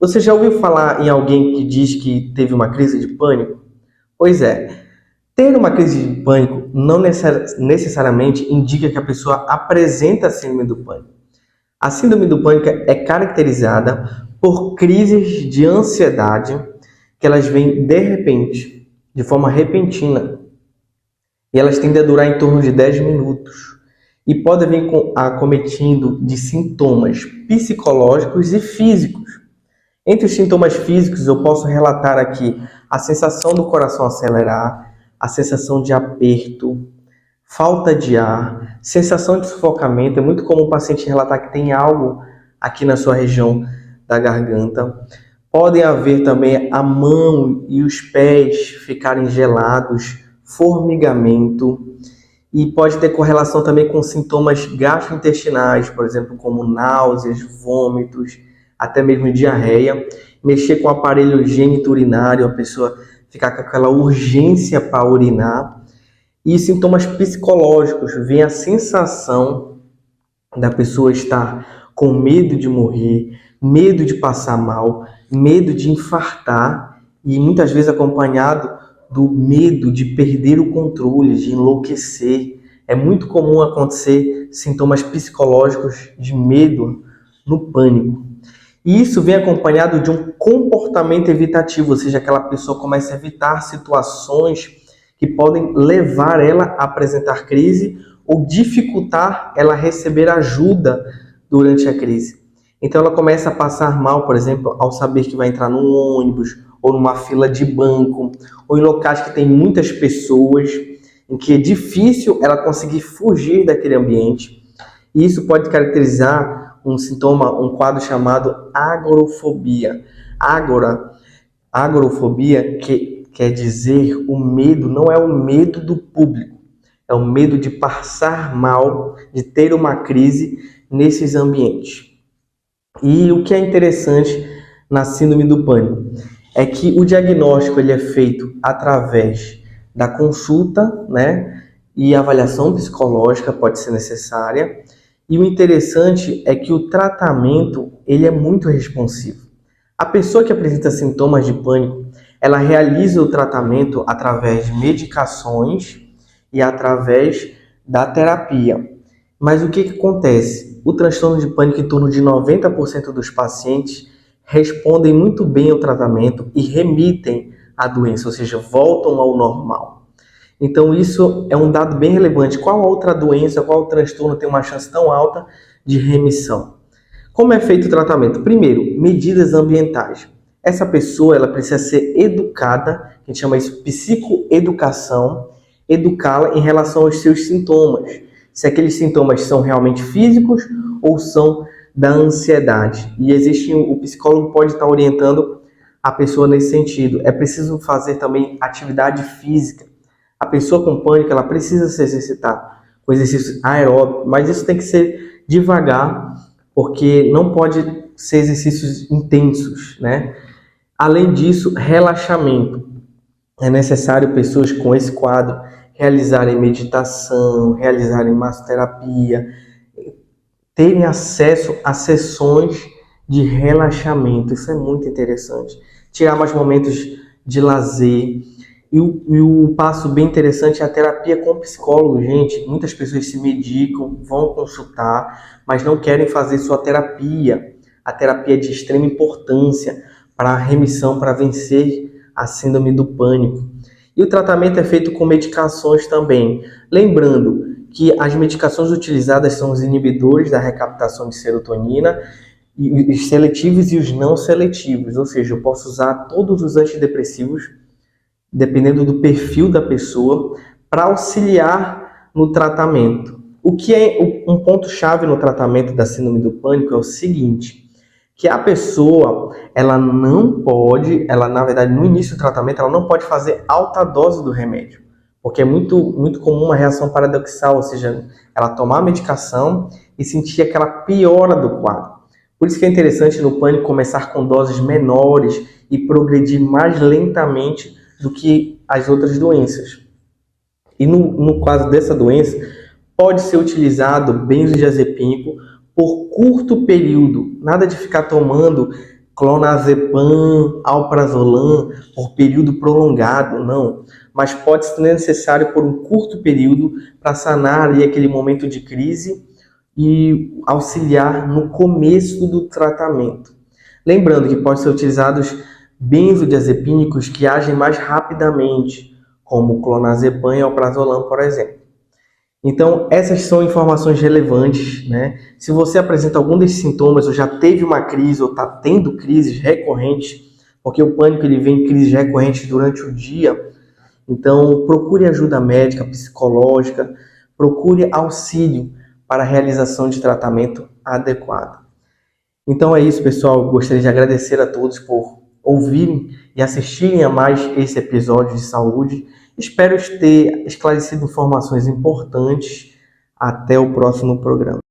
Você já ouviu falar em alguém que diz que teve uma crise de pânico? Pois é, ter uma crise de pânico não necessariamente indica que a pessoa apresenta a síndrome do pânico. A síndrome do pânico é caracterizada por crises de ansiedade que elas vêm de repente, de forma repentina, e elas tendem a durar em torno de 10 minutos e podem vir acometindo de sintomas psicológicos e físicos. Entre os sintomas físicos, eu posso relatar aqui a sensação do coração acelerar, a sensação de aperto, falta de ar, sensação de sufocamento. É muito comum o paciente relatar que tem algo aqui na sua região da garganta. Podem haver também a mão e os pés ficarem gelados, formigamento, e pode ter correlação também com sintomas gastrointestinais, por exemplo, como náuseas, vômitos, até mesmo diarreia. Mexer com o aparelho geniturinário, a pessoa ficar com aquela urgência para urinar. E sintomas psicológicos, vem a sensação da pessoa estar com medo de morrer, medo de passar mal, medo de infartar e muitas vezes acompanhado do medo de perder o controle, de enlouquecer. É muito comum acontecer sintomas psicológicos de medo no pânico. E isso vem acompanhado de um comportamento evitativo, ou seja, aquela pessoa começa a evitar situações que podem levar ela a apresentar crise ou dificultar ela receber ajuda durante a crise. Então ela começa a passar mal, por exemplo, ao saber que vai entrar num ônibus ou numa fila de banco ou em locais que tem muitas pessoas, em que é difícil ela conseguir fugir daquele ambiente. E isso pode caracterizar um sintoma, um quadro chamado agorafobia. Agorafobia que quer dizer o medo, não é o medo do público, é o medo de passar mal, de ter uma crise nesses ambientes. E o que é interessante na síndrome do pânico é que o diagnóstico ele é feito através da consulta, né? E avaliação psicológica pode ser necessária. E o interessante é que o tratamento ele é muito responsivo. A pessoa que apresenta sintomas de pânico, ela realiza o tratamento através de medicações e através da terapia. Mas o que acontece? O transtorno de pânico, em torno de 90% dos pacientes respondem muito bem ao tratamento e remitem à doença, ou seja, voltam ao normal. Então isso é um dado bem relevante. Qual outra doença, qual transtorno tem uma chance tão alta de remissão? Como é feito o tratamento? Primeiro, medidas ambientais. Essa pessoa ela precisa ser educada, a gente chama isso psicoeducação, educá-la em relação aos seus sintomas. Se aqueles sintomas são realmente físicos ou são da ansiedade. E existe, o psicólogo pode estar orientando a pessoa nesse sentido. É preciso fazer também atividade física. A pessoa com pânico, ela precisa se exercitar com exercícios aeróbicos, mas isso tem que ser devagar, porque não pode ser exercícios intensos, né? Além disso, relaxamento. É necessário pessoas com esse quadro realizarem meditação, realizarem massoterapia, terem acesso a sessões de relaxamento. Isso é muito interessante. Tirar mais momentos de lazer. E o passo bem interessante é a terapia com psicólogo, gente. Muitas pessoas se medicam, vão consultar, mas não querem fazer sua terapia. A terapia é de extrema importância para a remissão, para vencer a síndrome do pânico. E o tratamento é feito com medicações também. Lembrando que as medicações utilizadas são os inibidores da recaptação de serotonina, e os seletivos e os não seletivos. Ou seja, eu posso usar todos os antidepressivos dependendo do perfil da pessoa, para auxiliar no tratamento. O que é um ponto-chave no tratamento da síndrome do pânico é o seguinte, que a pessoa, ela não pode, na verdade, no início do tratamento, ela não pode fazer alta dose do remédio, porque é muito comum uma reação paradoxal, ou seja, ela tomar a medicação e sentir aquela piora do quadro. Por isso que é interessante no pânico começar com doses menores e progredir mais lentamente do que as outras doenças. E no caso dessa doença, pode ser utilizado benzodiazepínico por curto período. Nada de ficar tomando clonazepam, alprazolam por período prolongado, não. Mas pode ser necessário por um curto período para sanar ali aquele momento de crise e auxiliar no começo do tratamento. Lembrando que pode ser utilizados benzodiazepínicos que agem mais rapidamente, como clonazepam e alprazolam, por exemplo. Então, essas são informações relevantes, né? Se você apresenta algum desses sintomas, ou já teve uma crise, ou está tendo crises recorrentes, porque o pânico ele vem em crises recorrentes durante o dia, então procure ajuda médica, psicológica, procure auxílio para a realização de tratamento adequado. Então é isso, pessoal. Gostaria de agradecer a todos por ouvirem e assistirem a mais esse episódio de saúde. Espero ter esclarecido informações importantes. Até o próximo programa.